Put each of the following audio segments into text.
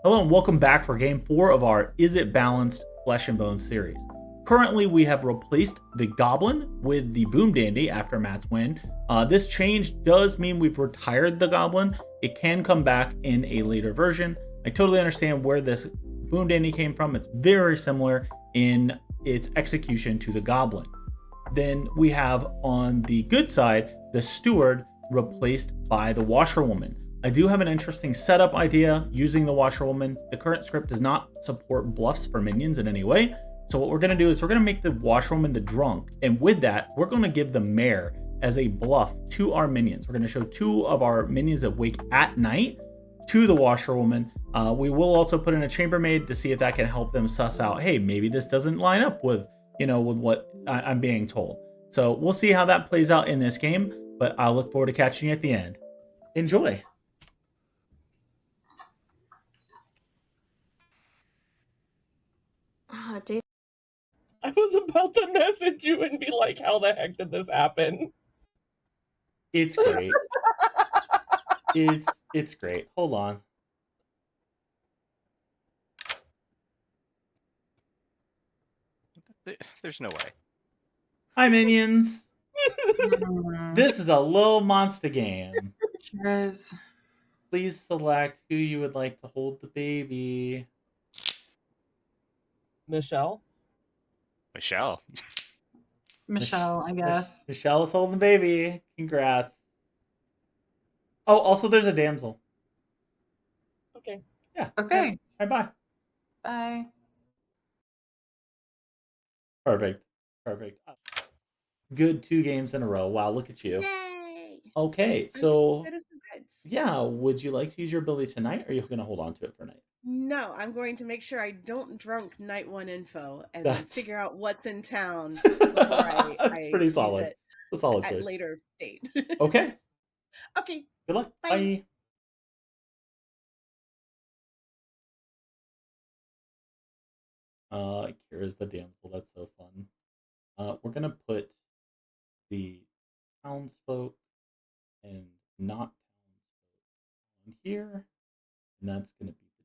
Hello and welcome back for game 4 of our Is It Balanced Flesh and Bones series. Currently, we have replaced the Goblin with the Boom Dandy after Matt's win. This change does mean we've retired the Goblin. It can come back in a later version. I totally understand where this Boom Dandy came from. It's very similar in its execution to the Goblin. Then we have on the good side, the Steward replaced by the Washerwoman. I do have an interesting setup idea using the Washerwoman. The current script does not support bluffs for minions in any way. So what we're going to do is we're going to make the Washerwoman the drunk. And with that, we're going to give the Mayor as a bluff to our minions. We're going to show 2 of our minions that wake at night to the Washerwoman. We will also put in a chambermaid to see if that can help them suss out, hey, maybe this doesn't line up with what I'm being told. So we'll see how that plays out in this game, but I'll look forward to catching you at the end. Enjoy. Dave. I was about to message you and be like, how the heck did this happen? It's great. It's great. Hold on. There's no way. Hi, minions. This is a little monster game. Yes. Please select who you would like to hold the baby. Michelle? Michelle, I guess. Michelle is holding the baby. Congrats. Oh, also there's a damsel. Okay. Yeah. Okay. All right, bye. Bye. Perfect. Good 2 games in a row. Wow, look at you. Yay! Okay, I'm so just citizens' rights. yeah, would you like to use your ability tonight, or are you going to hold on to it for night? No, I'm going to make sure I don't drunk night 1 info and then figure out what's in town before I pretty use solid. it A solid at choice. later date. Okay. Okay. Good luck. Bye. Here's the damsel. That's so fun. We're gonna put the townsfolk and not townsfolk on here, and that's gonna be the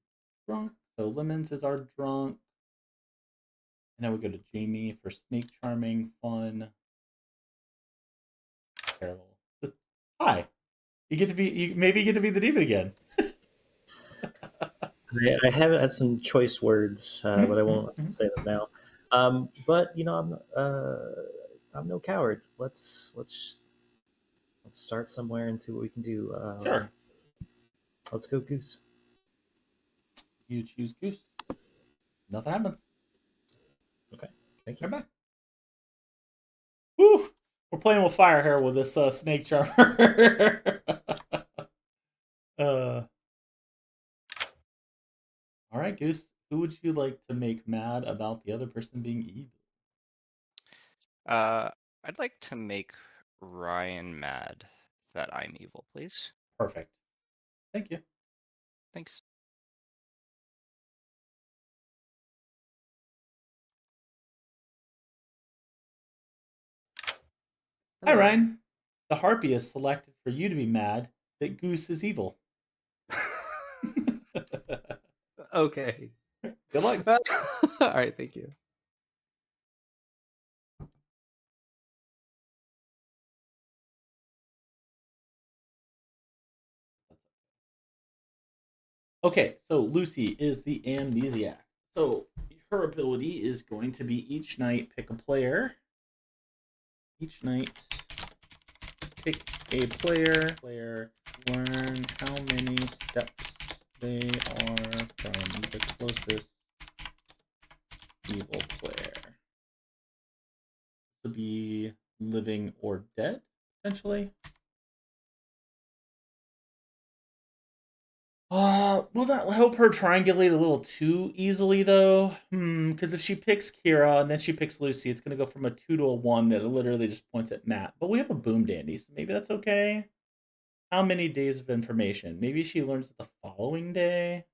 drunk. So Lemons is our drunk. And now we go to Jamie for snake charming fun. Terrible. Hi. Maybe you get to be the demon again. I have had some choice words, but I won't say them now. But I'm no coward. Let's start somewhere and see what we can do. Sure. Let's go Goose. You choose Goose. Nothing happens. Okay. Thank you. Come back. Woo! We're playing with fire here with this snake charmer. All right, Goose. Who would you like to make mad about the other person being evil? I'd like to make Ryan mad that I'm evil, please. Perfect. Thank you. Thanks. Hi, Ryan. The Harpy is selected for you to be mad that Goose is evil. Okay. Good luck. All right, thank you. Okay, so Lucy is the amnesiac. So her ability is going to be each night pick a player. Each night pick a player. Learn how many steps they are from the closest evil player. This would be living or dead, essentially. Will that help her triangulate a little too easily, though? Because if she picks Kira and then she picks Lucy, it's going to go from a 2 to a 1 that literally just points at Matt. But we have a Boom Dandy, so maybe that's okay. How many days of information? Maybe she learns it the following day?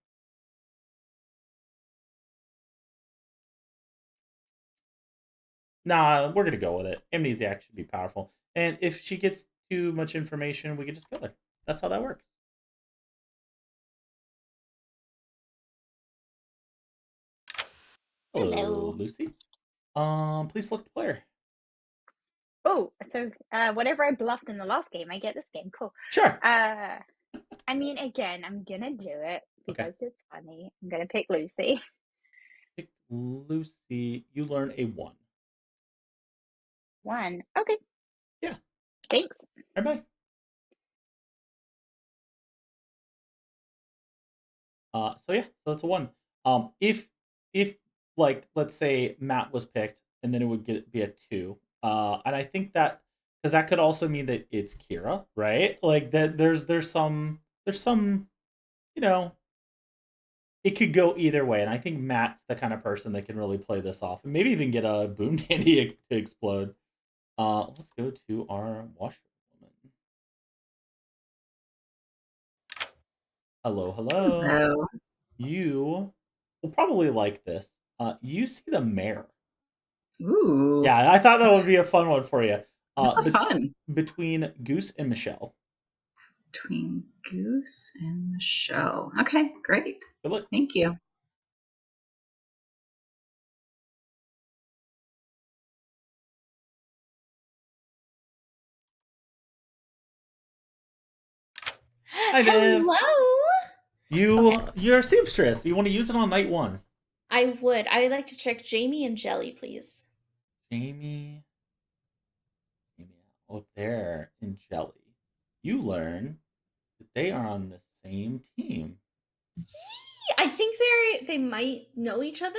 Nah, we're going to go with it. Amnesiac should be powerful. And if she gets too much information, we can just kill her. That's how that works. Hello, Hello. Lucy. Please select player. Oh, so whatever I bluffed in the last game, I get this game. Cool. Sure. I mean, again, I'm gonna do it Okay. because it's funny. I'm gonna pick Lucy. Pick Lucy. You learn a 1. 1. Okay. Yeah. Thanks. Bye. So yeah, so it's a 1. If like let's say Matt was picked, and then it would be a 2. And I think that because that could also mean that it's Kira, right? Like that there's some you know, it could go either way, and I think Matt's the kind of person that can really play this off, and maybe even get a Boom Dandy to explode. Let's go to our washerwoman. Hello. Hello. You will probably like this. You see the mayor. Ooh. Yeah, I thought that would be a fun one for you. That's a fun. Between Goose and Michelle. Between Goose and Michelle. Okay, great. Good luck. Thank you. Hi, Viv. Hello. You're a seamstress. Do you want to use it on night 1? I would. I'd like to check Jamie and Jelly, please. Jamie. Oh, they're in Jelly. You learn that they are on the same team. I think they might know each other,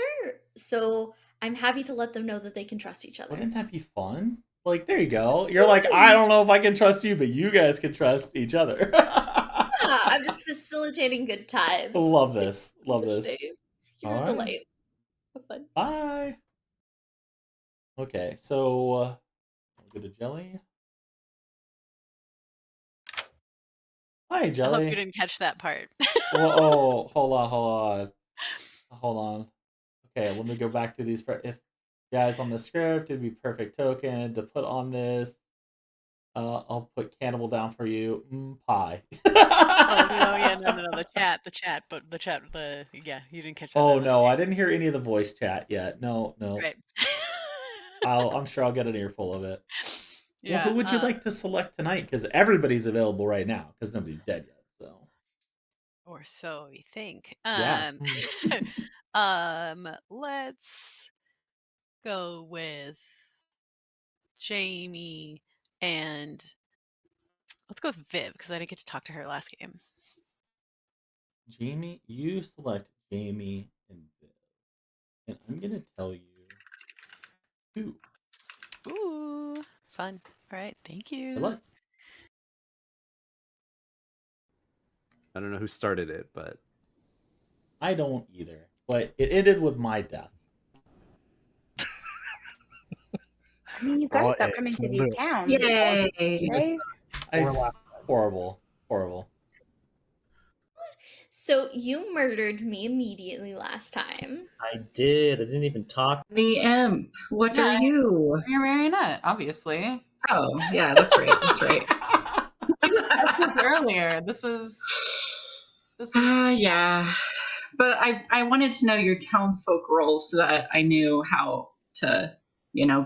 so I'm happy to let them know that they can trust each other. Wouldn't that be fun? Like, there you go. You're like, I don't know if I can trust you, but you guys can trust each other. Yeah, I'm just facilitating good times. Love this. Love You're this. a All right. delight. Have fun. Bye. Okay, so I'll go to Jelly. Hi, I hope Jelly. you didn't catch that part. Oh, hold on. Okay, let me go back to these. If guys on the script, it'd be perfect token to put on this. I'll put cannibal down for you. Pie. Oh yeah, no, the chat, yeah, you didn't catch that. Oh no, I didn't hear any of the voice chat yet. No. Right. I'm sure I'll get an earful of it. Yeah. Well, who would you like to select tonight? Because everybody's available right now because nobody's dead yet. So. Or so we think. Yeah. Let's go with Jamie and let's go with Viv because I didn't get to talk to her last game. Jamie, you select Jamie and Viv. And I'm going to tell you who. Ooh, fun. All right, thank you. Good luck. I don't know who started it, but I don't either. But it ended with my death. I mean, you've got to stop coming to these towns. Yay! It's horrible. So you murdered me immediately last time. I did. I didn't even talk. The imp. What are you? You're a marionette, obviously. Oh, yeah, that's right. That's right. I just asked this earlier. This is. Yeah. But I wanted to know your townsfolk role so that I knew how to,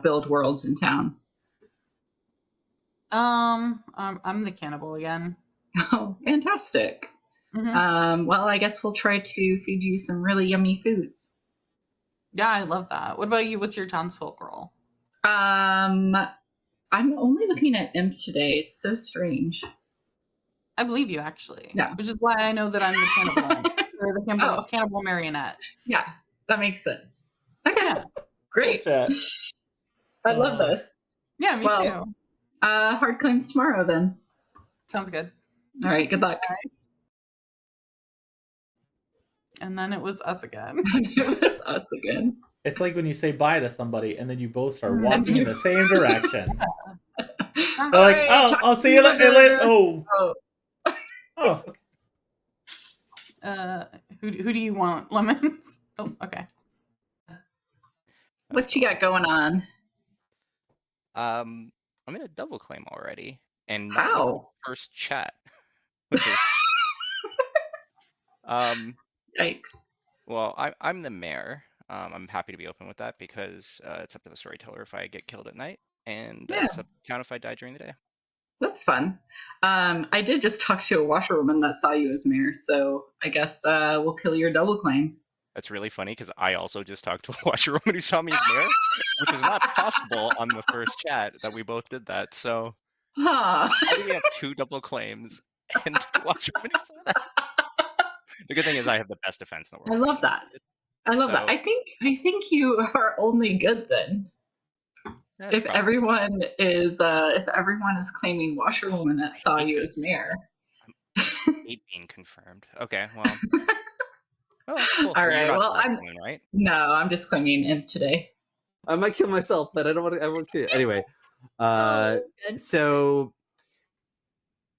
build worlds in town. I'm the cannibal again. Oh, fantastic. Mhm. Well, I guess we'll try to feed you some really yummy foods. Yeah, I love that. What about you? What's your townsfolk role? I'm only looking at imp today. It's so strange. I believe you, actually. Yeah. Which is why I know that I'm the cannibal. Or the cannibal marionette. Yeah, that makes sense. Okay. Yeah. Great. Cool. I love this. Yeah, me too. Hard claims tomorrow then. Sounds good. All right, good luck. All right. And then it was us again. It was us again. It's like when you say bye to somebody and then you both start walking in the same direction. They're like, right, oh, I'll see you later. Oh. Okay. Who do you want? Lemons? Oh, okay. What you got going on? I'm in a double claim already, and not How? with the first chat, which is Yikes. well, I'm the mayor. I'm happy to be open with that because it's up to the storyteller if I get killed at night, and Yeah. it's up to town if I die during the day. That's fun. I did just talk to a washerwoman that saw you as mayor, so I guess we'll kill your double claim. That's really funny because I also just talked to a washerwoman who saw me as mayor, which is not possible on the first chat that we both did that. So Huh. how do we have 2 double claims and a washerwoman who saw that? The good thing is I have the best defense in the I world. love that. I love that. So- I think you are only good then. That's If probably- everyone is claiming washerwoman that saw you as mayor. I hate being confirmed. Okay, well. Oh, cool. All Well, right. you're not Well, double claiming, right? No, I'm just claiming imp today. I might kill myself, but I don't want to. I won't kill. Anyway, Good. so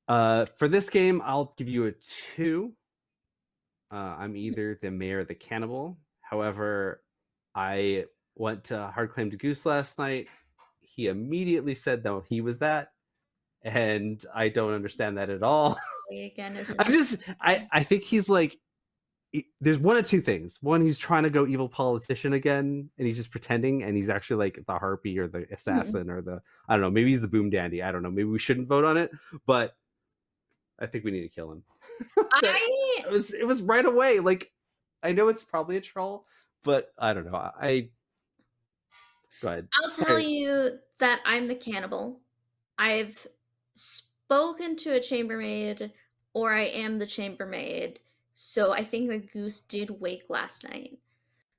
for this game, I'll give you a 2. I'm either the mayor or the cannibal. However, I went to hard claim to Goose last night. He immediately said no, he was that, and I don't understand that at all. Again, I think he's like, there's one of 2 things. One, he's trying to go evil politician again, and he's just pretending, and he's actually like the harpy or the assassin or the, I don't know, maybe he's the boom dandy. I don't know. Maybe we shouldn't vote on it, but I think we need to kill him. It was right away. Like, I know it's probably a troll, but I don't know. Go ahead. I'll tell you that I'm the cannibal. I've spoken to a chambermaid, or I am the chambermaid. So I think the Goose did wake last night.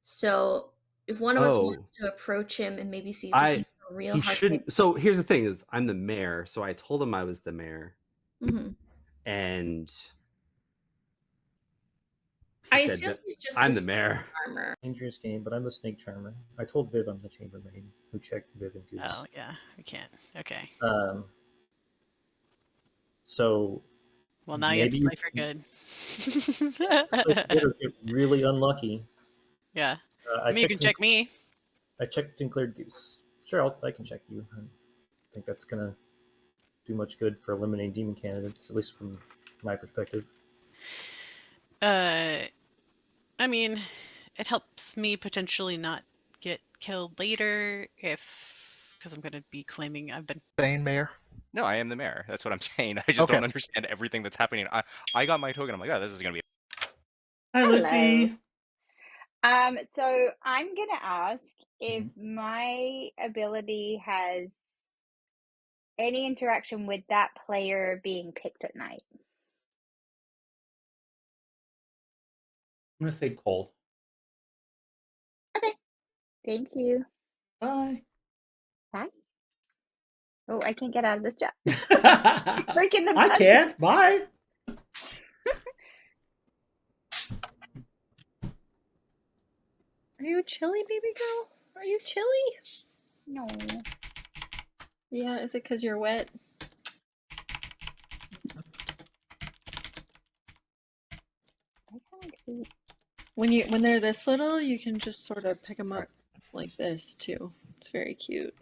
So if one of us wants to approach him and maybe see if he can do a real he hard shouldn't. So here's the thing: is I'm the mayor, so I told him I was the mayor, and I assume he's just I'm the mayor. Charmer. Dangerous game, but I'm the snake charmer. I told Viv I'm the chambermaid who checked Viv and Goose. Oh yeah, we can't. Okay. So. Well, now you have to play for good. Get really unlucky. Yeah. I mean, you can check me. I checked and cleared Goose. Sure, I can check you. I think that's gonna do much good for eliminating demon candidates, at least from my perspective. I mean, it helps me potentially not get killed later because I'm gonna be claiming I've been mayor. No, I am the mayor. That's what I'm saying. I just don't understand everything that's happening. I got my token. I'm like, oh, this is gonna be. Hi, Lucy. So I'm gonna ask if my ability has any interaction with that player being picked at night. I'm gonna say cold. Okay. Thank you. Bye. Bye. Oh, I can't get out of this job. Freaking the button. I can't. Bye. Are you chilly, baby girl? Are you chilly? No. Yeah, is it because you're wet? When they're this little, you can just sort of pick them up like this too. It's very cute.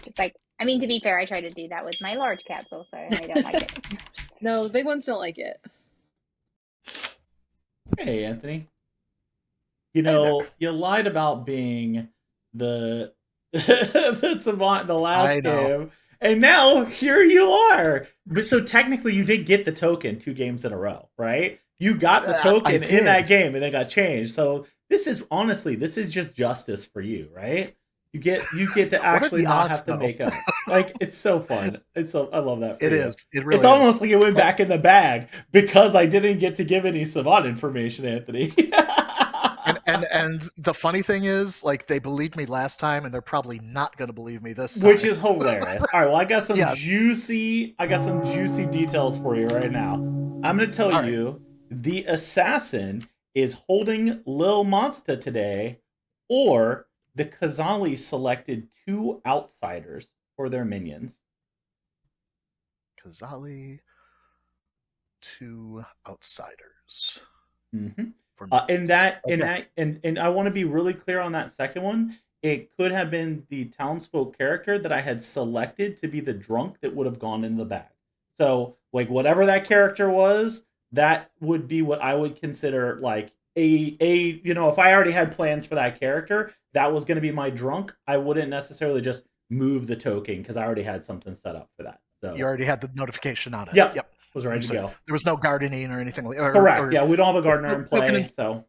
Just like, I mean, to be fair, I try to do that with my large cats also, and they don't like it. No, the big ones don't like it. Hey, Anthony. You know, you lied about being the the savant in the last game, and now here you are. But so technically, you did get the token 2 games in a row, right? You got the token in that game, and it got changed. So this is honestly, this is just justice for you, right? You get to actually not have to make up. Like, it's so fun. I love that for you. It is. It really it's almost like it went back in the bag because I didn't get to give any savant information, Anthony. and the funny thing is, like, they believed me last time, and they're probably not going to believe me this time. Which is hilarious. All right, well, I got some juicy details for you right now. I'm going to tell you the assassin is holding Lil Monster today, or the Kazali selected 2 outsiders for their minions. Kazali, 2 outsiders. Mm-hmm. And I want to be really clear on that second one. It could have been the townsfolk character that I had selected to be the drunk that would have gone in the bag. So, like, whatever that character was, that would be what I would consider, like, if I already had plans for that character, that was going to be my drunk, I wouldn't necessarily just move the token because I already had something set up for that. So You already had the notification on it. Yep. Was ready to So go. There was no gardening or anything like that. Correct. Yeah, we don't have a gardener in play, so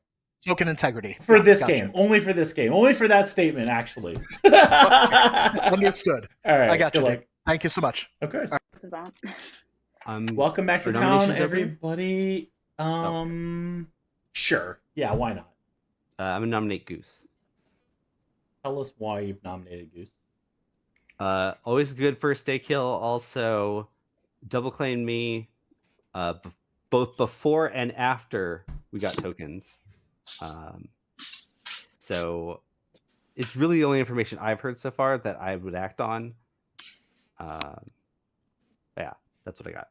token integrity for this game, only for this game, only for that statement, actually. Understood. All right, I got you. good luck. Thank you so much. Of course. Right. Welcome back to Are town, nominations open? everybody. Sure. Yeah, why not? I'm gonna nominate Goose. Tell us why you've nominated Goose. Always a good first day kill. Also, double claim me, both before and after we got tokens. So it's really the only information I've heard so far that I would act on. Yeah, that's what I got.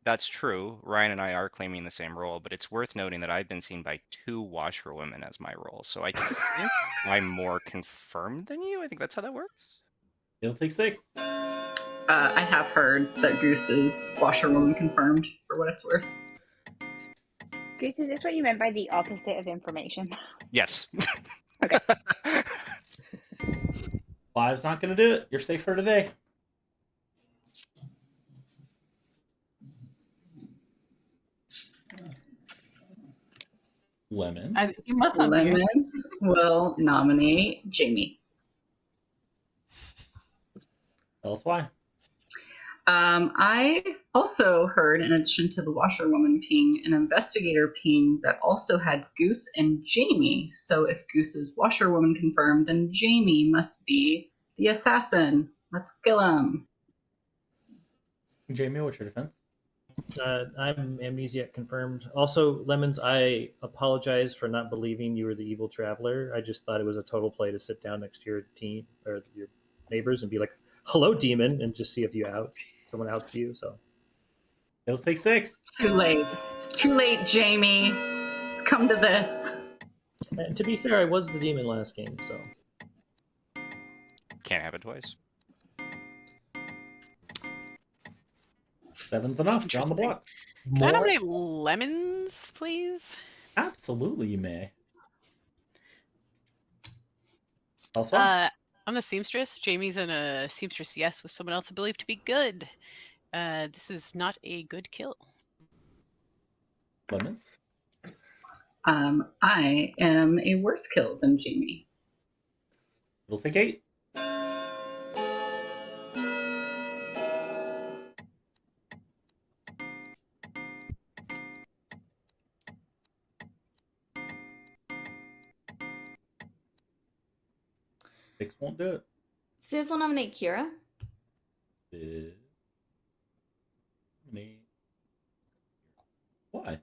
That's true. Ryan and I are claiming the same role, but it's worth noting that I've been seen by 2 washerwomen as my role, so I think I'm more confirmed than you. I think that's how that works. It'll take 6. I have heard that Goose is washerwoman confirmed, for what it's worth. Goose, is this what you meant by the opposite of information? Yes. Okay. 5's not going to do it. You're safe for today. Lemon. You must not Lemons will nominate Jamie. Tell us why. I also heard, in addition to the washerwoman ping, an investigator ping that also had Goose and Jamie. So if Goose is washerwoman confirmed, then Jamie must be the assassin. Let's kill him. Jamie, what's your defense? I'm amnesiac confirmed. Also, Lemons, I apologize for not believing you were the evil traveler. I just thought it was a total play to sit down next to your team or your neighbors and be like, "Hello, demon," and just see if someone outs you. So it'll take 6. It's too late. It's too late, Jamie. It's come to this. And to be fair, I was the demon last game, so can't have it twice. 7's enough. You're on the block. Can I nominate Lemons, please? Absolutely, you may. Also, I'm the seamstress. Jamie's in a seamstress yes with someone else I believe to be good. This is not a good kill. Lemon. I am a worse kill than Jamie. It'll take 8. Six won't do it. Viv will nominate Kira. Viv. Why?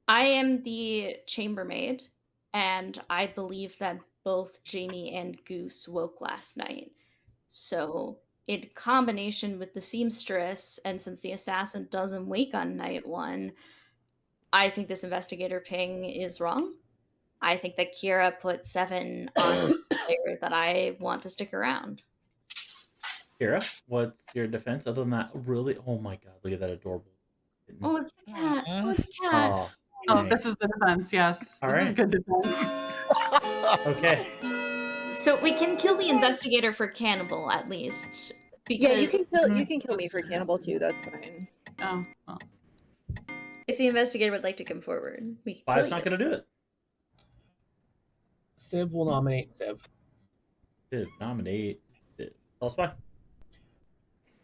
I am the chambermaid, and I believe that both Jamie and Goose woke last night. So, in combination with the seamstress, and since the assassin doesn't wake on night 1, I think this investigator ping is wrong. I think that Kira put 7 on a player that I want to stick around. Kira, what's your defense other than that? Really? Oh my god, look at that adorable. Oh, it's a cat. Oh, it's a cat. Oh, this is the defense, yes. All this right. is good defense. Okay. So we can kill the investigator for cannibal at least. Because Yeah, you can kill me for cannibal too, that's fine. Oh, well. If the investigator would like to come forward, we can kill 5's not you. going to do it. Civ will nominate Civ. Civ, nominate Civ. Tell us why.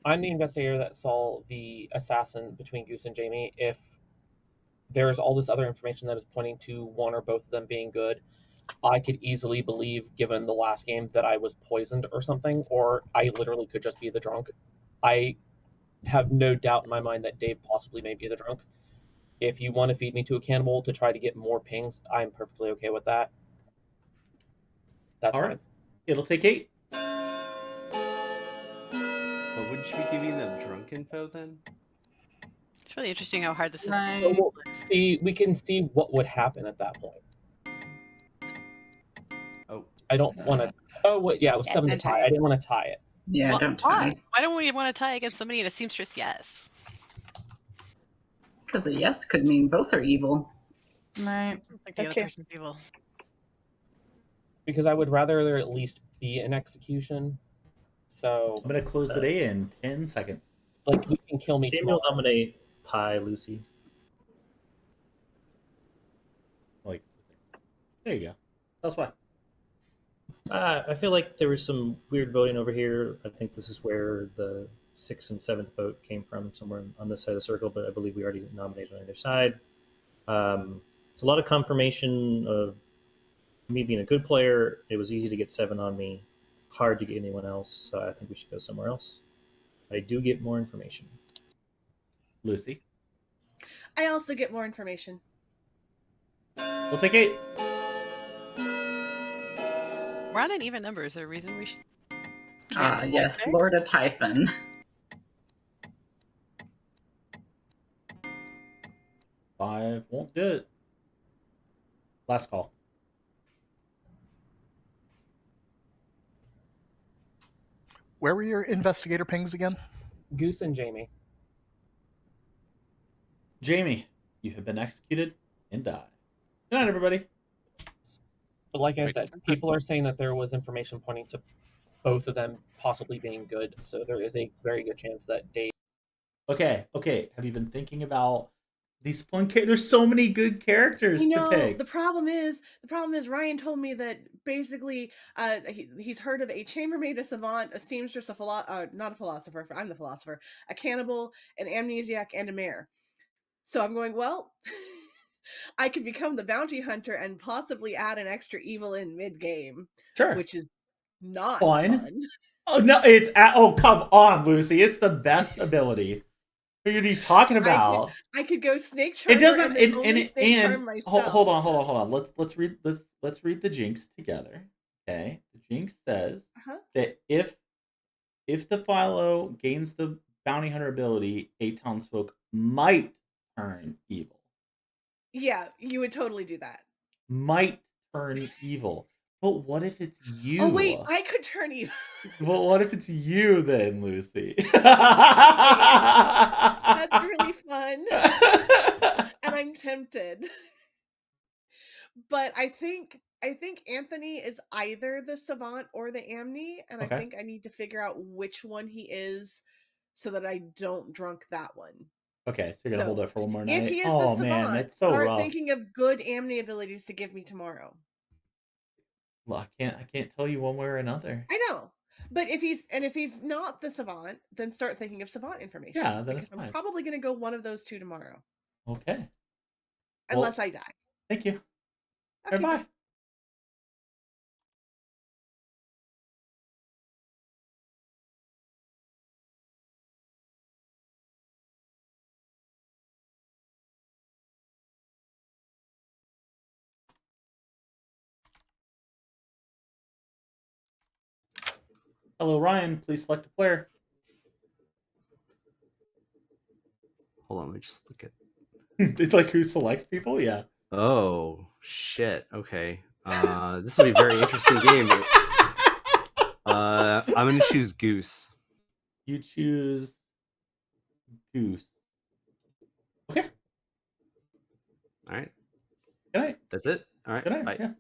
I'm the investigator that saw the assassin between Goose and Jamie. If there's all this other information that is pointing to one or both of them being good, I could easily believe, given the last game, that I was poisoned or something, or I literally could just be the drunk. I have no doubt in my mind that Dave possibly may be the drunk. If you want to feed me to a cannibal to try to get more pings, I'm perfectly okay with that. That's All fine. right. It'll take 8. But wouldn't you be giving them drunk info then? It's really interesting how hard this is. Right. So we'll see, we can see what would happen at that point. Oh, I don't want to. Oh, wait, yeah, it was Yeah, 7 to don't tie. tie I didn't want to tie it. Yeah, Well, don't why? tie. Why don't we want to tie against somebody in a seamstress yes? Because a yes could mean both are evil. I Right. don't think the That's other true. person's evil. Because I would rather there at least be an execution. So I'm gonna close the day in 10 seconds. like you can kill me Samuel tomorrow. nominate Pie Lucy. Like, there you go. That's why. I feel like there was some weird voting over here. I think this is where the 6th and 7th vote came from, somewhere on this side of the circle, but I believe we already nominated on either side. It's a lot of confirmation of me being a good player. It was easy to get 7 on me, hard to get anyone else, so I think we should go somewhere else. I do get more information. Lucy. I also get more information. We'll take 8. We're on an even number. Is there a reason we should? Yes, Lord of Typhon. 5 won't do it. Last call. Where were your investigator pings again? Goose and Jamie. Jamie, you have been executed and die. Good night, everybody. But like I Wait, said, people are saying that there was information pointing to both of them possibly being good. So there is a very good chance that Dave. Okay. Have you been thinking about these fun characters? There's so many good characters to pick. The problem is Ryan told me that basically he's heard of a chambermaid, a savant, a seamstress, not a philosopher. I'm the philosopher, a cannibal, an amnesiac, and a mayor. So I'm going, well, I could become the bounty hunter and possibly add an extra evil in mid-game. Sure. Which is not Fun. fun. Oh, no, come on, Lucy. It's the best ability. What are you talking about? I could go snake charmer. It doesn't. And then only snake charm myself. Hold on. Let's read the jinx together. Okay. The jinx says that if the Philo gains the bounty hunter ability, a townsfolk might turn evil. Yeah, you would totally do that. Might turn evil. But what if it's you? Oh wait, I could turn evil. But what if it's you then, Lucy? That's really fun. And I'm tempted. But I think Anthony is either the savant or the amni, and Okay. I think I need to figure out which one he is so that I don't drunk that one. Okay, so you're gonna hold it for one more night. If he is the savant, man, that's so start rough. thinking of good amni abilities to give me tomorrow. Well, I can't tell you one way or another. I know. But if he's not the savant, then start thinking of savant information. Yeah, then because it's fine. I'm probably gonna go one of those two tomorrow. Okay. Unless I die. Thank you. Okay, bye. Hello, Ryan. Please select a player. Hold on, let me just look at. Like who selects people? Yeah. Oh shit. Okay. This will be a very interesting game. I'm gonna choose Goose. You choose Goose. Okay. All right. Good night. That's it. All right. Good night. Bye. Yeah.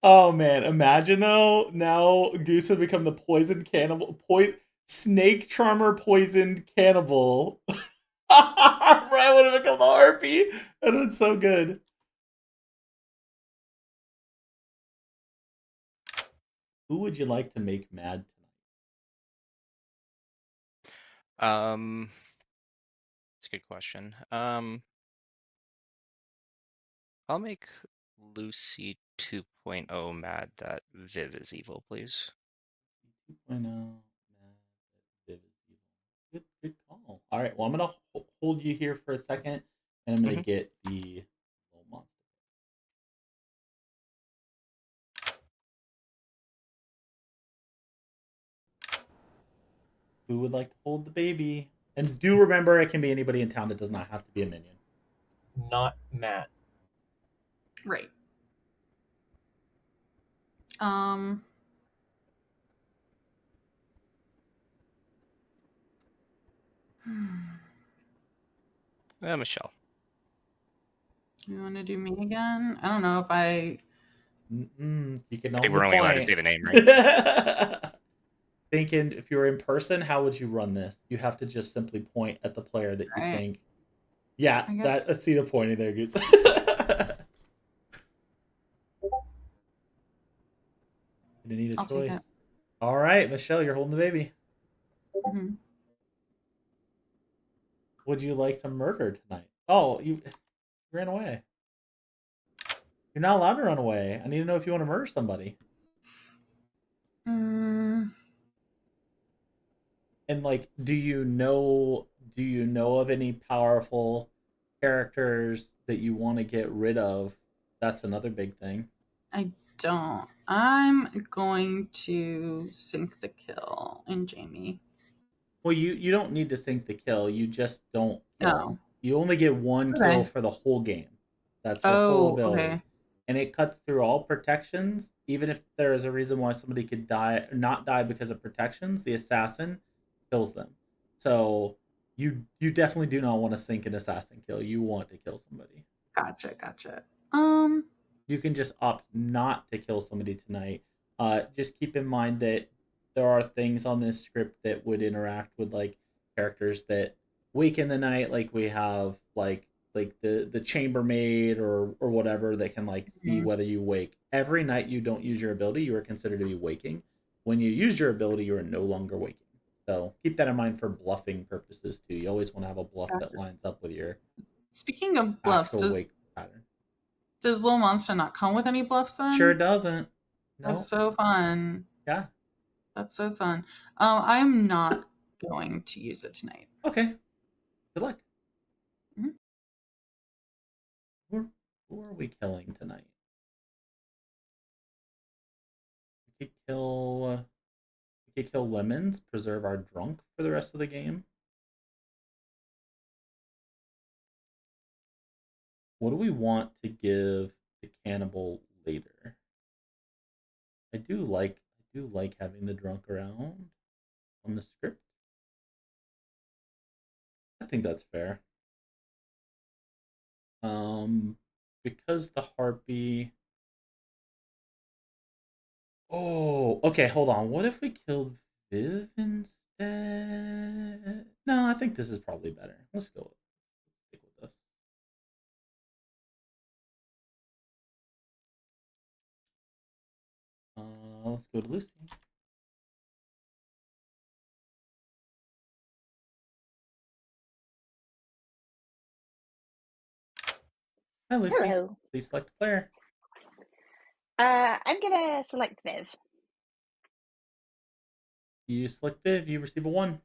Oh man, imagine though, now Goose would become the poisoned cannibal, snake charmer poisoned cannibal. Brian would have become the harpy. That would have been so good. Who would you like to make mad tonight? That's a good question. I'll make Lucy 2.0 mad that Viv is evil, please. 2.0 mad that Viv is evil. Good call. All right, well, I'm going to hold you here for a second, and I'm going to get the little monster. Who would like to hold the baby? And do remember, it can be anybody in town. It does not have to be a minion. Not Matt. Right. Michelle. You want to do me again? I don't know if I. You can I think own we're the only allowed to point. say the name, right? Thinking if you were in person, how would you run this? You have to just simply point at the player that you Right. think. Yeah, I guess- I see the pointing there, Goose. You need a I'll take it. choice. All right, Michelle, you're holding the baby. Mhm. Would you like to murder tonight? Oh, you ran away. You're not allowed to run away. I need to know if you want to murder somebody. Mm, And like, do you know of any powerful characters that you want to get rid of? That's another big thing. I don't. I'm going to sink the kill in Jamie. Well, you don't need to sink the kill. You just don't kill. No. You only get one Okay. kill for the whole game. That's your whole ability. Okay. And it cuts through all protections. Even if there is a reason why somebody could not die because of protections, the assassin kills them. So you definitely do not want to sink an assassin kill. You want to kill somebody. Gotcha. You can just opt not to kill somebody tonight. Just keep in mind that there are things on this script that would interact with like characters that wake in the night, like we have like the chambermaid or whatever that can like see whether you wake. Every night you don't use your ability, you are considered to be waking. When you use your ability, you are no longer waking. So keep that in mind for bluffing purposes too. You always want to have a bluff that lines up with your Speaking of bluffs, actual wake pattern. Does Little Monster not come with any bluffs then? Sure doesn't. No. That's so fun. Yeah. That's so fun. I am not going to use it tonight. Okay. Good luck. Mm-hmm. Who are we killing tonight? We could kill Lemons, preserve our drunk for the rest of the game. What do we want to give the cannibal later? I do like having the drunk around on the script. I think that's fair. Because the harpy. Oh, okay, hold on. What if we killed Viv instead? No, I think this is probably better. Let's go. Let's stick with this. Let's go to Lucy. Hi, Lucy. Hello. Please select a player. I'm gonna select Viv. You select Viv, you receive a 1.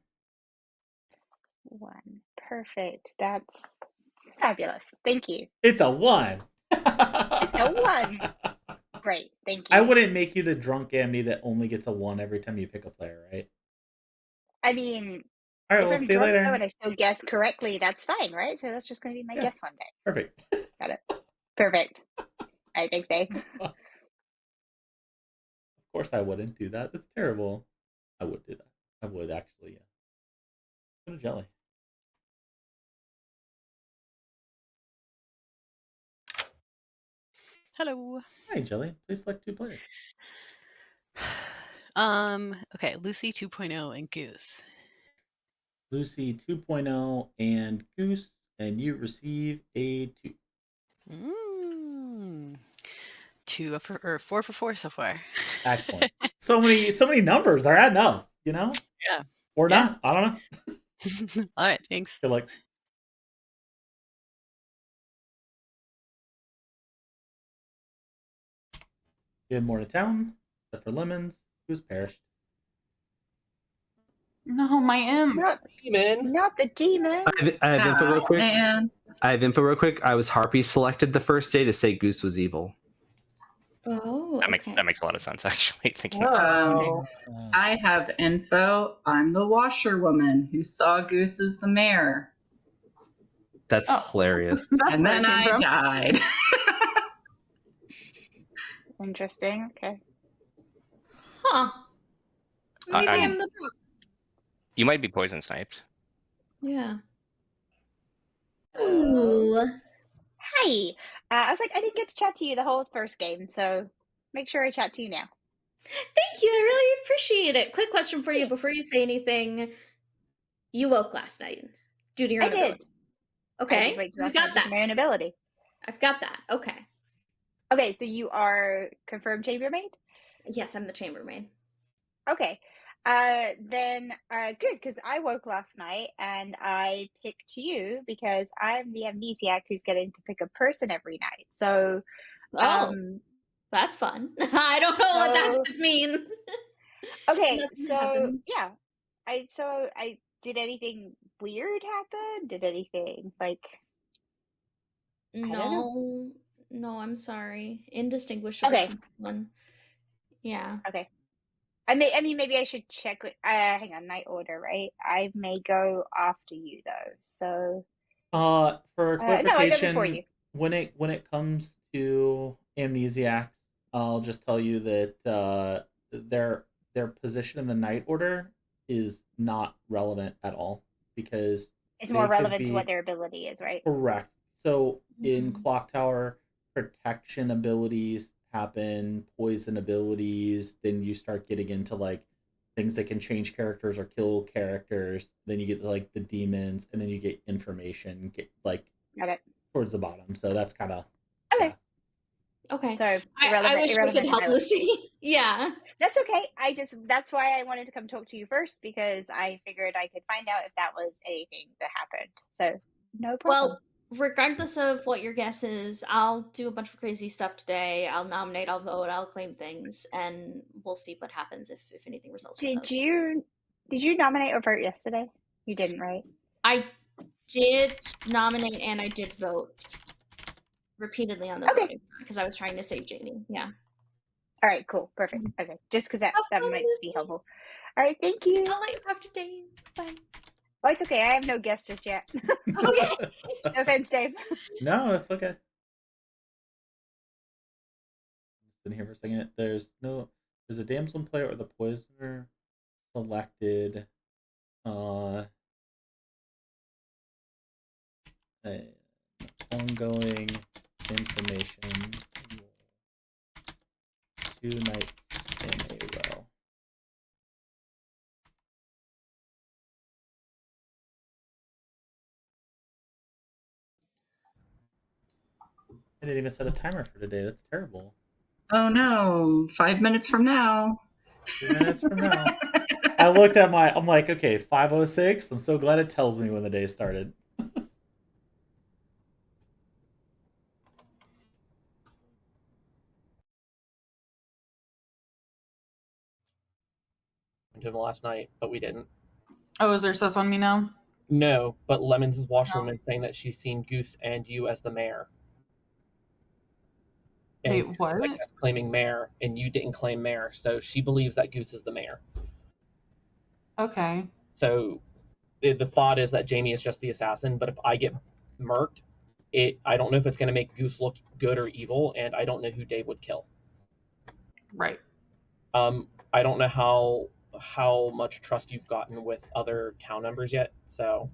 1. Perfect. That's fabulous. Thank you. It's a 1. It's a 1. Great. Thank you. I wouldn't make you the drunk Amity that only gets a 1 every time you pick a player, right? I mean, all right, if we'll I'm see you drunk later. though and I still guess correctly, that's fine, right? So that's just going to be my guess one day. Perfect. Got it. Perfect. All right, thanks, Dave. Of course I wouldn't do that. That's terrible. I would do that. I would actually, yeah. Go to Jelly. Hello. Hi, Jelly. Please select 2 players. Okay, Lucy 2.0 and Goose. Lucy 2.0 and Goose, and you receive a 2. 4 for 4 so far. Excellent. so many numbers. They're adding up, you know? Yeah. Or not. I don't know. All right, thanks. Good luck. You have more to town, except for Lemons, who's perished. No, my imp. Not the demon. I have info real quick. Man. I have info real quick. I was Harpy selected the first day to say Goose was evil. Oh, that makes a lot of sense, actually. Thinking I have info. I'm the washerwoman who saw Goose as the mayor. That's hilarious. And then I died. Interesting. Okay. Huh. Maybe I'm the You might be poison sniped. Yeah. Hello. Ooh. Hi. I was like, I didn't get to chat to you the whole first game, so make sure I chat to you now. Thank you. I really appreciate it. Quick question for you before you say anything. You woke last night due to your I own did. ability. I Okay. did wake So we last night got because of that. my own ability. I've got that. Okay. Okay, so you are confirmed chambermaid? Yes, I'm the chambermaid. Okay. Then good, because I woke last night and I picked you because I'm the amnesiac who's getting to pick a person every night. So Oh, that's fun. I don't know what that so would mean. okay, Nothing so happened. yeah. I did anything weird happen? Did anything like I don't know. No, I'm sorry. Indistinguishable Okay. from one. Yeah. Okay. I mean maybe I should check with hang on, night order, right? I may go after you though. So For no, I go before clarification, you. when it comes to amnesiacs, I'll just tell you that their position in the night order is not relevant at all because It's more they could relevant to what be their ability is, right? correct. So in Mhm. Clocktower, protection abilities happen, poison abilities, then you start getting into like things that can change characters or kill characters. Then you get like the demons, and then you get information, get like Got it. towards the bottom. So that's kind of Okay. Okay. So I wish we could irrelevant to help my life. Lucy. Yeah. That's okay. That's why I wanted to come talk to you first because I figured I could find out if that was anything that happened. So no problem. Well, regardless of what your guess is, I'll do a bunch of crazy stuff today. I'll nominate, I'll vote, I'll claim things, and we'll see what happens if anything results from those. Did you nominate or vote yesterday? You didn't, right? I did nominate and I did vote repeatedly on the Okay. voting because I was trying to save Jamie. Yeah. All right, cool. Perfect. Okay. Just because that fun, might be Lucy. helpful. All right, thank you. I'll let you talk to Dave. Bye. Oh, it's okay. I have no guest just yet. Okay. No offense, Dave. No, that's okay. Sitting here for a second. There's a damsel in play or the poisoner selected. Ongoing information. 2 nights in a row. I didn't even set a timer for today. That's terrible. Oh no, 5 minutes from now. 2 minutes from now. I looked at I'm like, okay, 5:06. I'm so glad it tells me when the day started. To him last night, but we didn't. Oh, is there sus on me now? No, but Lemons' washerwoman saying that she's seen Goose and you as the mayor. And Wait, what? I guess claiming mayor, and you didn't claim mayor, so she believes that Goose is the mayor. Okay. So the thought is that Jamie is just the assassin, but if I get murked, I don't know if it's going to make Goose look good or evil, and I don't know who Dave would kill. Right. I don't know how much trust you've gotten with other town members yet, so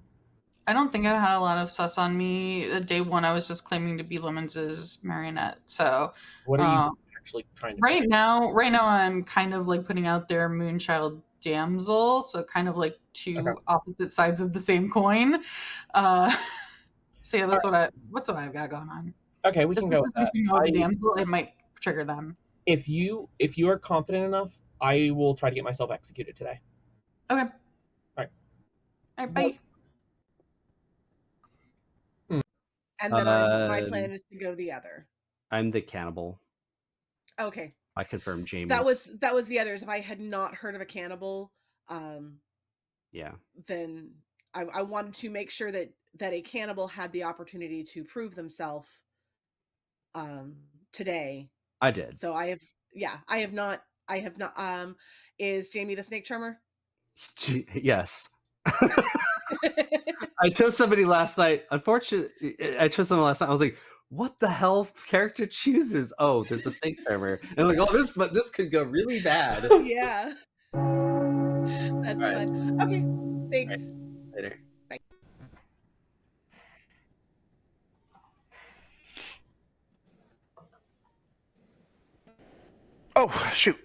I don't think I had a lot of sus on me. The day one, I was just claiming to be Lemons' marionette. So what are you actually trying to right claim? now I'm kind of like putting out there Moonchild Damsel, so kind of like two opposite sides of the same coin. So yeah, that's what I've got going on. Okay, we can go with that. You know the damsel, it might trigger them. If you are confident enough, I will try to get myself executed today. Okay. All right. All right, bye. And then my plan is to go the other. I'm the cannibal. Okay. I confirmed Jamie. That was the others. If I had not heard of a cannibal, yeah, then I wanted to make sure that a cannibal had the opportunity to prove themselves today. I did. So I have not. Is Jamie the snake charmer? Yes. I chose somebody last night. Unfortunately, I chose someone last night. I was like, what the hell character chooses? Oh, there's a snake charmer. And I'm like, oh, this could go really bad. Yeah. That's fun. Okay. Thanks. Right. Later. Bye. Oh, shoot.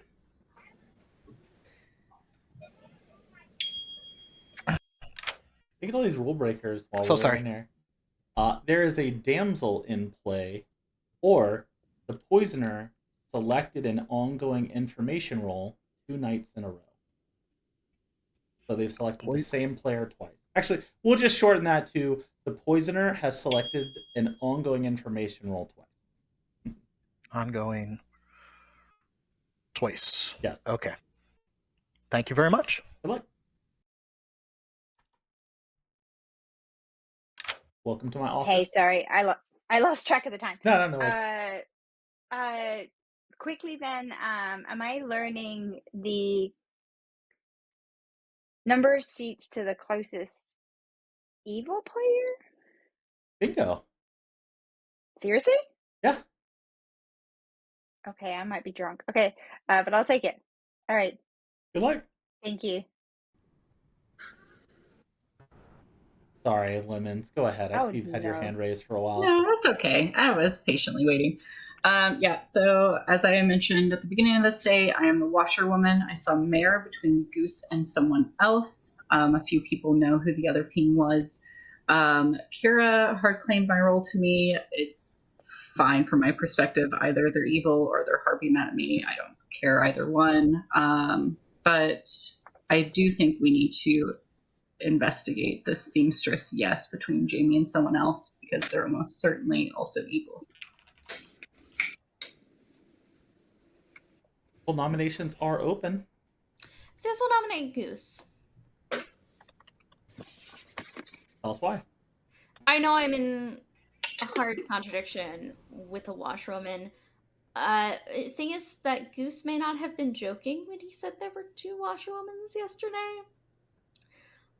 Look at all these rule breakers while So we're sorry. in here. There is a damsel in play, or the poisoner selected an ongoing information roll 2 nights in a row. So they've selected the same player twice. Actually, we'll just shorten that to the poisoner has selected an ongoing information roll twice. Ongoing twice. Yes. Okay. Thank you very much. Good luck. Welcome to my office. Hey, sorry, I lost track of the time. No worries. Quickly then, am I learning the number of seats to the closest evil player? Bingo. Seriously? Yeah. Okay, I might be drunk. Okay, but I'll take it. All right. Good luck. Thank you. Sorry, Lemons. Go ahead. I Oh, see you've had your no. hand raised for a while. No, that's okay. I was patiently waiting. Yeah, so as I mentioned at the beginning of this day, I am the washerwoman. I saw Mare between Goose and someone else. A few people know who the other ping was. Kira hard claimed my role to me. It's fine from my perspective. Either they're evil or they're hard being mad at me. I don't care either one. But I do think we need to investigate the seamstress yes between Jamie and someone else, because they're most certainly also evil. Well, nominations are open. Fifth will nominate Goose. Tell us why. I know I'm in a hard contradiction with a washwoman. Thing is that Goose may not have been joking when he said there were 2 washwomans yesterday.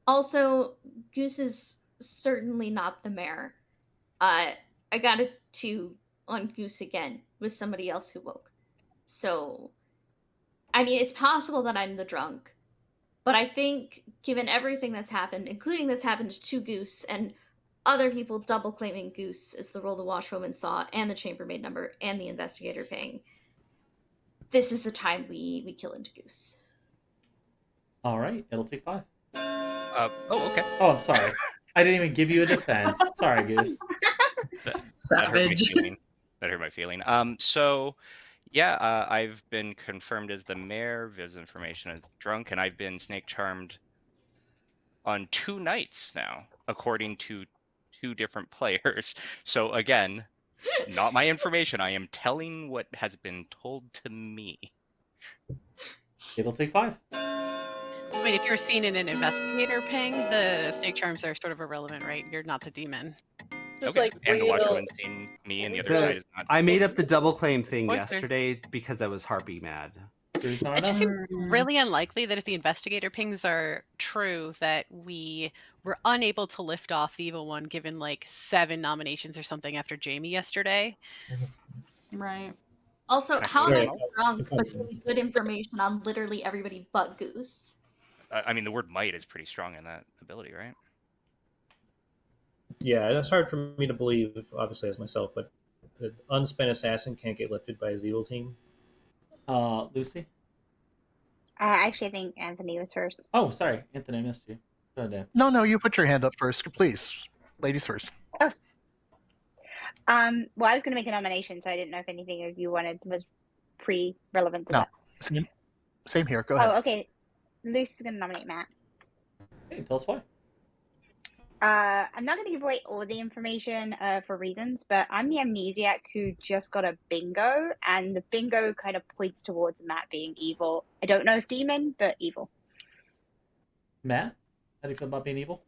Also, Goose is certainly not the mayor. I got a 2 on Goose again with somebody else who woke. So, I mean, it's possible that I'm the drunk. But I think, given everything that's happened, including this happened to Goose and other people double claiming Goose as the role the washwoman saw, and the chambermaid number, and the investigator ping, this is the time we kill into Goose. All right, it'll take 5. Okay. Oh, I'm sorry. I didn't even give you a defense. Sorry, Goose. That hurt my feeling. That hurt my feeling. So, yeah, I've been confirmed as the mayor. Viv's information as drunk, and I've been snake charmed on 2 nights now, according to 2 different players. So again, not my information. I am telling what has been told to me. It'll take 5. I mean, if you're seen in an investigator ping, the snake charms are sort of irrelevant, right? You're not the demon. Just Okay. like And the wait till- watchwoman's seen me, and the other side is not. I made up the double claim thing What? yesterday because I was harpy mad. It just seems really unlikely that if the investigator pings are true, that we were unable to lift off the evil one, given like 7 nominations or something after Jamie yesterday. Right. Also, I how am I feel- drunk but giving good information on literally everybody but Goose? I mean, the word might is pretty strong in that ability, right? Yeah, it's hard for me to believe, obviously, as myself, but the unspent assassin can't get lifted by his evil team. Lucy? Actually, I think Anthony was first. Oh, sorry. Anthony, I missed you. Go ahead, Dan. No, you put your hand up first, please. Ladies first. Well, I was going to make a nomination, so I didn't know if anything of you wanted was pre-relevant to No, that. same here. Go ahead. Oh, okay. Lucy's going to nominate Matt. Hey, tell us why. I'm not going to give away all the information for reasons, but I'm the amnesiac who just got a bingo, and the bingo kind of points towards Matt being evil. I don't know if demon, but evil. Matt, how do you feel about being evil?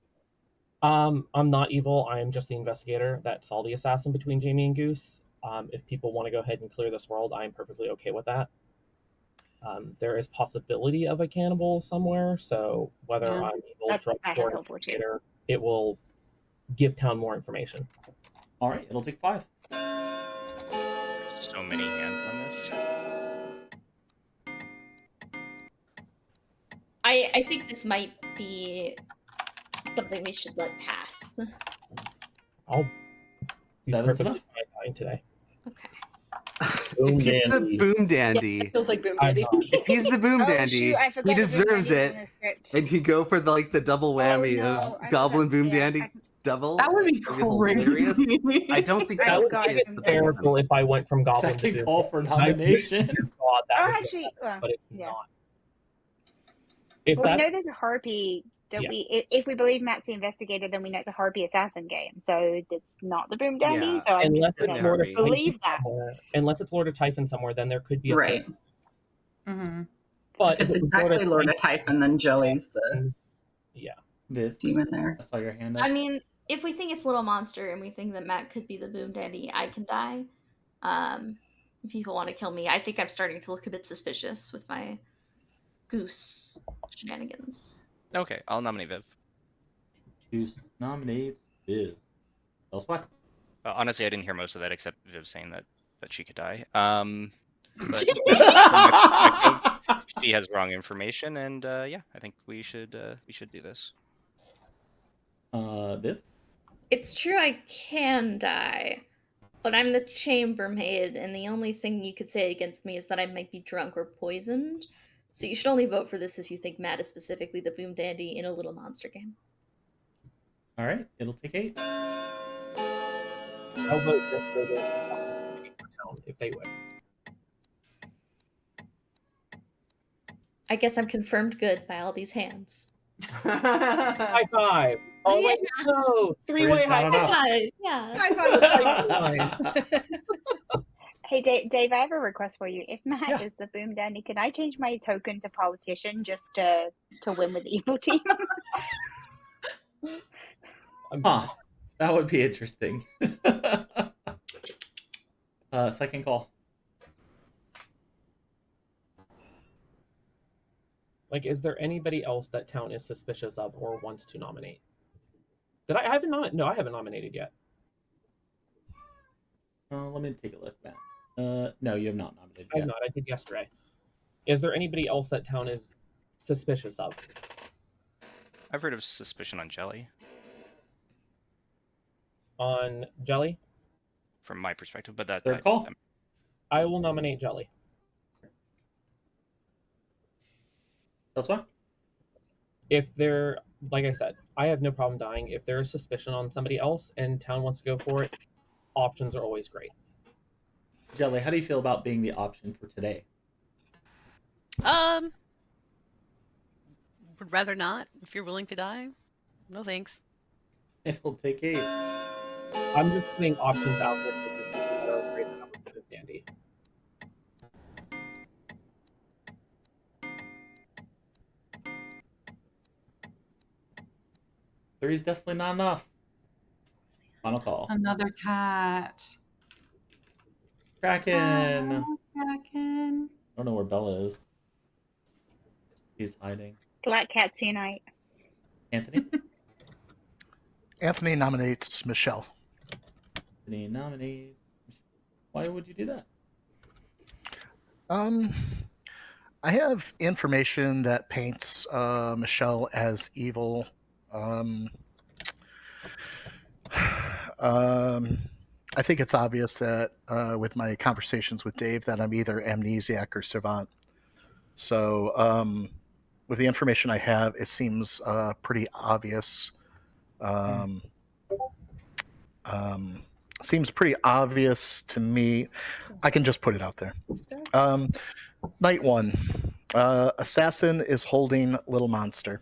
I'm not evil. I am just the investigator that saw the assassin between Jamie and Goose. If people want to go ahead and clear this world, I'm perfectly okay with that. There is possibility of a cannibal somewhere, so whether Yeah, I'm evil, drunk, that or has helpful too. investigator, it will give town more information. All right, it'll take 5. There's so many hands on this. I think this might be something we should let pass. I'll be 7's perfectly enough. fine today. Okay. Boom If he's the dandy. boom dandy, It feels like boom I dandy. know. if he's the boom Oh dandy, shoot! I he forgot the boom deserves dandy's it. in the script. And you go for the double whammy no, of I Goblin forgot- Boom yeah, Dandy double. That would be That'd hilarious. crazy. I don't think I that's the forgot case. him But there. that's Hysterical if I went from Goblin to Second Boom call Dandy. for And I nomination. really thought that Oh, was actually, well, but it's yeah. not. If Well, we that, know there's a harpy. Don't Yeah. we? If we believe Matt's the investigator, then we know it's a harpy assassin game. So it's not the boom dandy. Yeah. So I'm unless just it's gonna Lord of believe Typhon that. somewhere, unless it's Lord of Typhon somewhere, then there could be a Right. third. Mm-hmm. But If it's it was exactly Lord of Typhon, then Joey's the yeah. Viv, demon there. I saw your hand up. I mean, if we think it's Little Monster and we think that Matt could be the Boom Daddy, I can die. If people want to kill me, I think I'm starting to look a bit suspicious with my goose shenanigans. Okay, I'll nominate Viv. Goose nominates Viv. Tell us why. Honestly, I didn't hear most of that except Viv saying that she could die. But she has wrong information, and yeah, I think we should do this. Viv? It's true I can die, but I'm the chambermaid, and the only thing you could say against me is that I might be drunk or poisoned. So you should only vote for this if you think Matt is specifically the Boom Dandy in a Little Monster game. All right, it'll take 8. I'll vote just for the town if they would. I guess I'm confirmed good by all these hands. High five! Oh Yeah. wait, no! Three-way not high enough. five! Yeah. High five. Hey, Dave, I have a request for you. If Matt is the boom dandy, can I change my token to politician just to win with the evil team? Huh. That would be interesting. Second call. Like, is there anybody else that town is suspicious of or wants to nominate? Did I haven't no, I haven't nominated yet. Let me take a look, Matt. No, you have not nominated I'm yet. not. I did yesterday. Is there anybody else that town is suspicious of? I've heard of suspicion on Jelly. On Jelly? From my perspective, but that Third call. I will nominate Jelly. That's why. If they're, like I said, I have no problem dying. If there is suspicion on somebody else and town wants to go for it, options are always great. Jelly, how do you feel about being the option for today? Would rather not. If you're willing to die, no thanks. It'll take 8. I'm just putting options out there for people that are afraid that I was good dandy. Three is definitely not enough. Final call. Another cat. Kraken. Oh, Kraken. I don't know where Bella is. He's hiding. Black Cats Unite. Anthony? Anthony nominates Michelle. Anthony nominates. Why would you do that? I have information that paints Michelle as evil. I think it's obvious that with my conversations with Dave that I'm either amnesiac or savant. So with the information I have, it seems pretty obvious. Seems pretty obvious to me. I can just put it out there. Night 1. Assassin is holding Little Monster.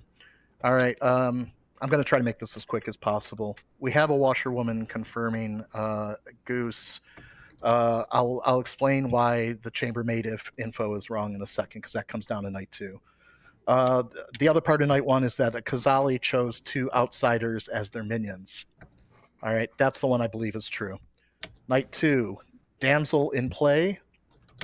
All right. I'm going to try to make this as quick as possible. We have a washerwoman confirming Goose. I'll explain why the chambermaid info is wrong in a second, because that comes down to night 2. The other part of night 1 is that Kazali chose 2 outsiders as their minions. All right, that's the one I believe is true. Night 2, damsel in play,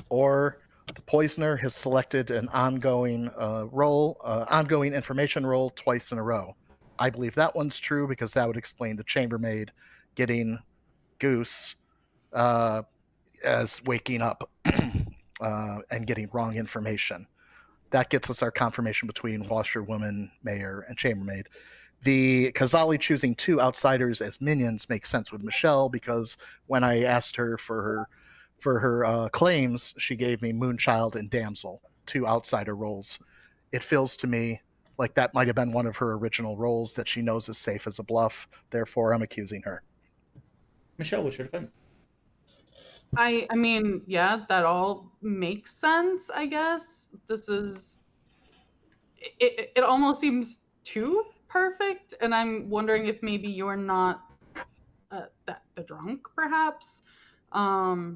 or the poisoner has selected an ongoing ongoing information role twice in a row. I believe that one's true because that would explain the chambermaid getting Goose as waking up and getting wrong information. That gets us our confirmation between washerwoman, mayor, and chambermaid. The Kazali choosing 2 outsiders as minions makes sense with Michelle, because when I asked her for her For her claims, she gave me Moonchild and Damsel, 2 outsider roles. It feels to me like that might have been one of her original roles that she knows is safe as a bluff. Therefore, I'm accusing her. Michelle, what's your defense? I mean, yeah, that all makes sense, I guess. This is it almost seems too perfect, and I'm wondering if maybe you're not the drunk, perhaps. I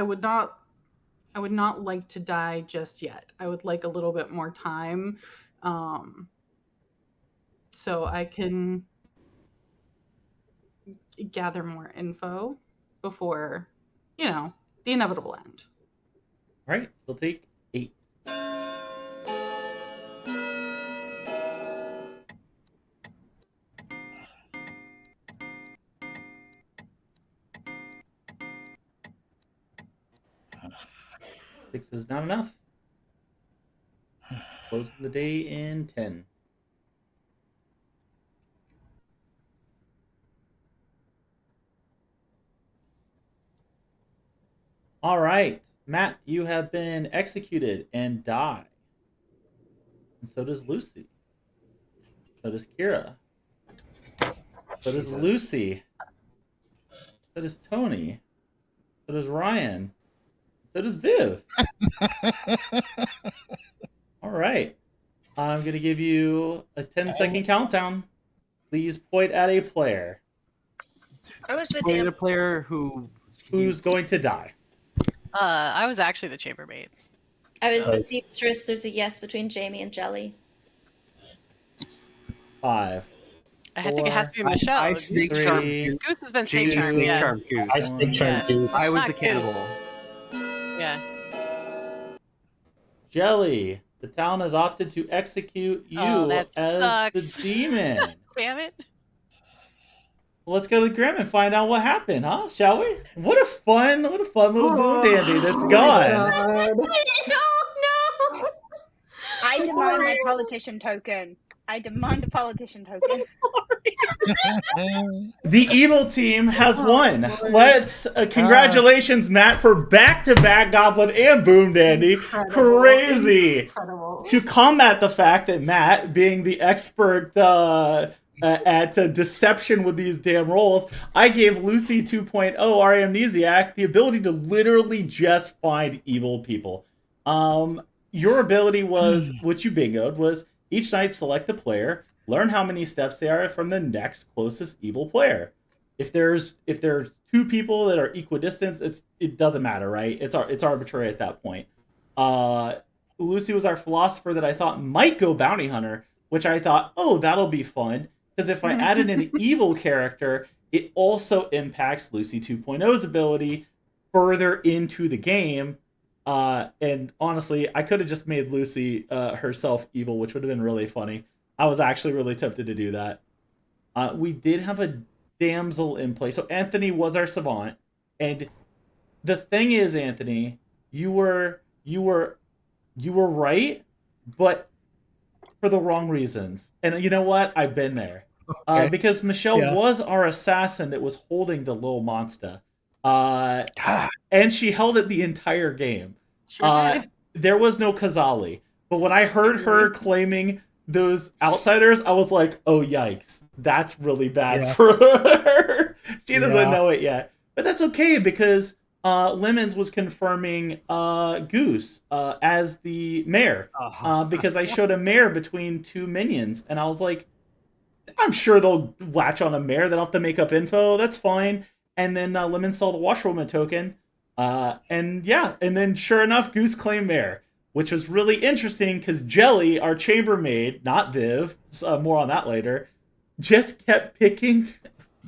would not like to die just yet. I would like a little bit more time, so I can gather more info before, the inevitable end. All right, we'll take 8. Six is not enough. Close the day in 10. All right, Matt, you have been executed and die. And so does Lucy. So does Kira. So does Lucy. So does Tony. So does Ryan. So does Viv. All right. I'm going to give you a 10-second countdown. Please point at a player. I was the Point at damn a player who's going to die. I was actually the chambermaid. I was the seamstress. There's a yes between Jamie and Jelly. 5. I think it has to be Michelle. I snake charmed Goose. Goose has been Jamie snake charmed. snake Yeah. charmed Goose. I snake charmed Goose. I was Not the cannibal. Yeah. Jelly, the town has opted to execute you that as sucks. the demon. Damn it. Let's go to Grim and find out what happened, huh? Shall we? What a fun little boom dandy that's gone. No. I demand my politician token. I demand a politician token. The evil team has won. Let's congratulations, Matt, for back-to-back Goblin and Boom Dandy. Incredible. Crazy. Incredible. To combat the fact that Matt, being the expert at deception with these damn rolls, I gave Lucy 2.0, our amnesiac, the ability to literally just find evil people. Your ability was, which you bingoed, was each night select a player, learn how many steps they are from the next closest evil player. If there's 2 people that are equidistant, it doesn't matter, right? It's arbitrary at that point. Lucy was our philosopher that I thought might go bounty hunter, which I thought, oh, that'll be fun. Because if I added an evil character, it also impacts Lucy 2.0's ability further into the game. And honestly, I could have just made Lucy herself evil, which would have been really funny. I was actually really tempted to do that. We did have a damsel in play. So Anthony was our savant. And the thing is, Anthony, you were right, but for the wrong reasons. And you know what? I've been there. Okay. Because Michelle was our assassin that was holding the little monster. And she held it the entire game. There was no Kazali. But when I heard her claiming those outsiders, I was like, oh, yikes. That's really bad for her. She doesn't know it yet. But that's okay, because Lemons was confirming Goose as the mayor. Because I showed a mayor between 2 minions. And I was like, I'm sure they'll latch on a mayor. They don't have to make up info. That's fine. And then Lemons saw the washerwoman token. And then sure enough, Goose claimed mayor, which was really interesting because Jelly, our chambermaid, not Viv, more on that later, just kept picking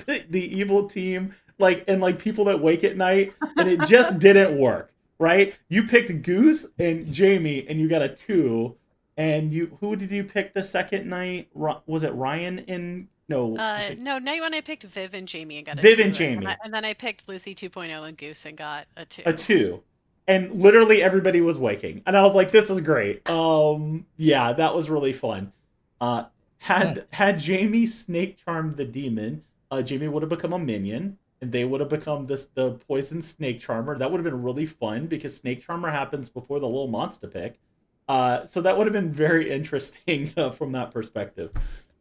the evil team, and people that wake at night, and it just didn't work, right? You picked Goose and Jamie, and you got a 2, and who did you pick the second night? Was it Ryan and... No. No, night one I picked Viv and Jamie and got a Viv 2. and Jamie. And then I picked Lucy 2.0 and Goose and got a 2. A 2. And literally everybody was waking. And I was like, this is great. That was really fun. Had Jamie snake charmed the demon, Jamie would have become a minion, and they would have become the poison snake charmer. That would have been really fun because snake charmer happens before the little monster pick. So that would have been very interesting from that perspective.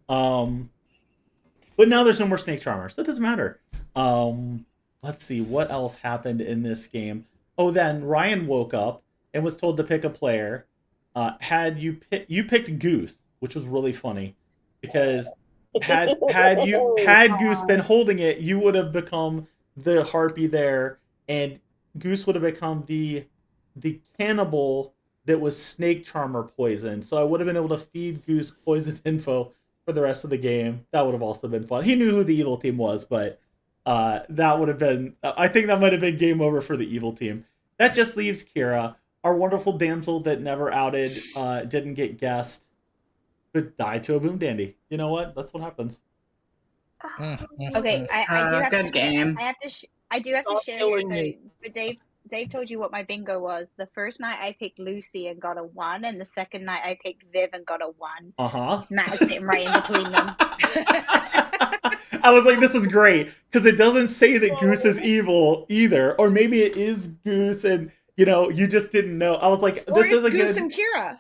But now there's no more snake charmer, so it doesn't matter. Let's see what else happened in this game. Oh, then Ryan woke up and was told to pick a player. You picked Goose, which was really funny because had Goose been holding it, you would have become the harpy there, and Goose would have become the cannibal that was snake charmer poison. So I would have been able to feed Goose poison info for the rest of the game. That would have also been fun. He knew who the evil team was, but that would have been, I think that might have been game over for the evil team. That just leaves Kira, our wonderful damsel that never outed, didn't get guessed, but died to a boom dandy. You know what? That's what happens. Okay, I do have good to game. I do have to share here. killing me. So, but Dave told you what my bingo was. The first night I picked Lucy and got a 1, and the second night I picked Viv and got a 1. Matt is sitting right in between them. I was like, this is great because it doesn't say that Goose is evil either, or maybe it is Goose and you just didn't know. I was like, this is a Goose good. and Kira.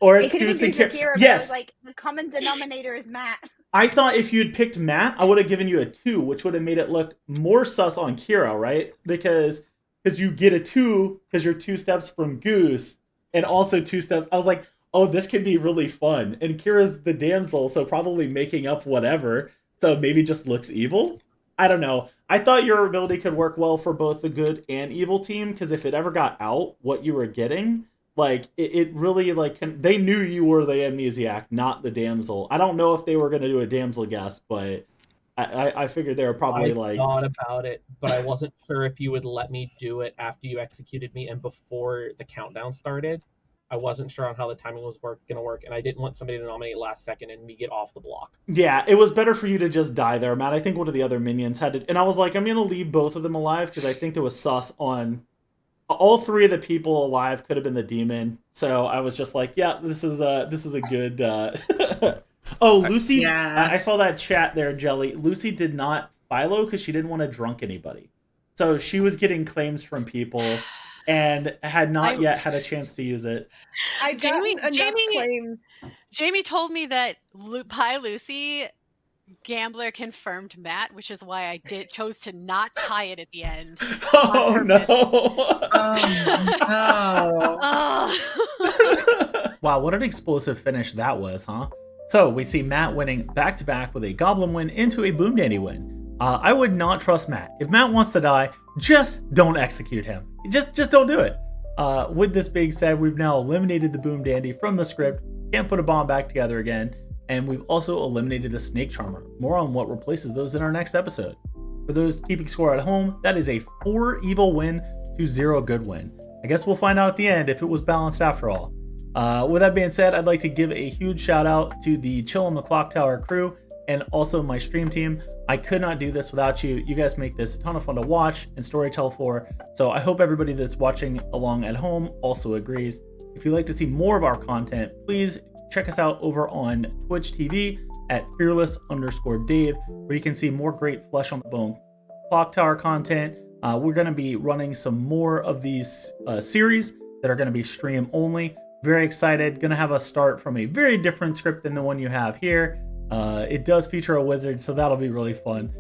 Or it's Goose and Kira. Yes, like the common denominator is Matt. I thought if you'd picked Matt, I would have given you a 2, which would have made it look more sus on Kira, right? Because you get a 2 because you're 2 steps from Goose, and also 2 steps. I was like, oh, this could be really fun. And Kira's the damsel, so probably making up whatever. So maybe just looks evil. I don't know. I thought your ability could work well for both the good and evil team, because if it ever got out what you were getting, like it really they knew you were the amnesiac, not the damsel. I don't know if they were going to do a damsel guess, but I figured they were probably I thought about it, but I wasn't sure if you would let me do it after you executed me and before the countdown started. I wasn't sure on how the timing was going to work, and I didn't want somebody to nominate last second and me get off the block. Yeah, it was better for you to just die there, Matt. I think one of the other minions had it, and I was like, I'm going to leave both of them alive because I think there was sus on all 3 of the people alive could have been the demon. So I was just like, yeah, this is a good. Oh, Lucy! Yeah. I saw that chat there, Jelly. Lucy did not Philo because she didn't want to drunk anybody, so she was getting claims from people and had not yet had a chance to use it. I got enough claims. Jamie told me that Pie Lucy Gambler confirmed Matt, which is why I chose to not tie it at the end. Oh no! Wow, what an explosive finish that was, huh? So we see Matt winning back-to-back with a Goblin win into a Boom Dandy win. I would not trust Matt. If Matt wants to die, just don't execute him. Just don't do it. With this being said, we've now eliminated the Boom Dandy from the script. Can't put a bomb back together again. And we've also eliminated the Snake Charmer. More on what replaces those in our next episode. For those keeping score at home, that is a 4 evil win to 0 good win. I guess we'll find out at the end if it was balanced after all. With that being said, I'd like to give a huge shout out to the Chill on the Clocktower crew and also my stream team. I could not do this without you. You guys make this a ton of fun to watch and storytell for. So I hope everybody that's watching along at home also agrees. If you'd like to see more of our content, please check us out over on Twitch TV at fearless_Dave, where you can see more great flesh on the bone Clocktower content. We're going to be running some more of these series that are going to be stream only. Very excited. Going to have us start from a very different script than the one you have here. It does feature a wizard, so that'll be really fun.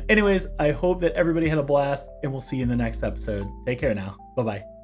Anyways, I hope that everybody had a blast, and we'll see you in the next episode. Take care now. Bye-bye.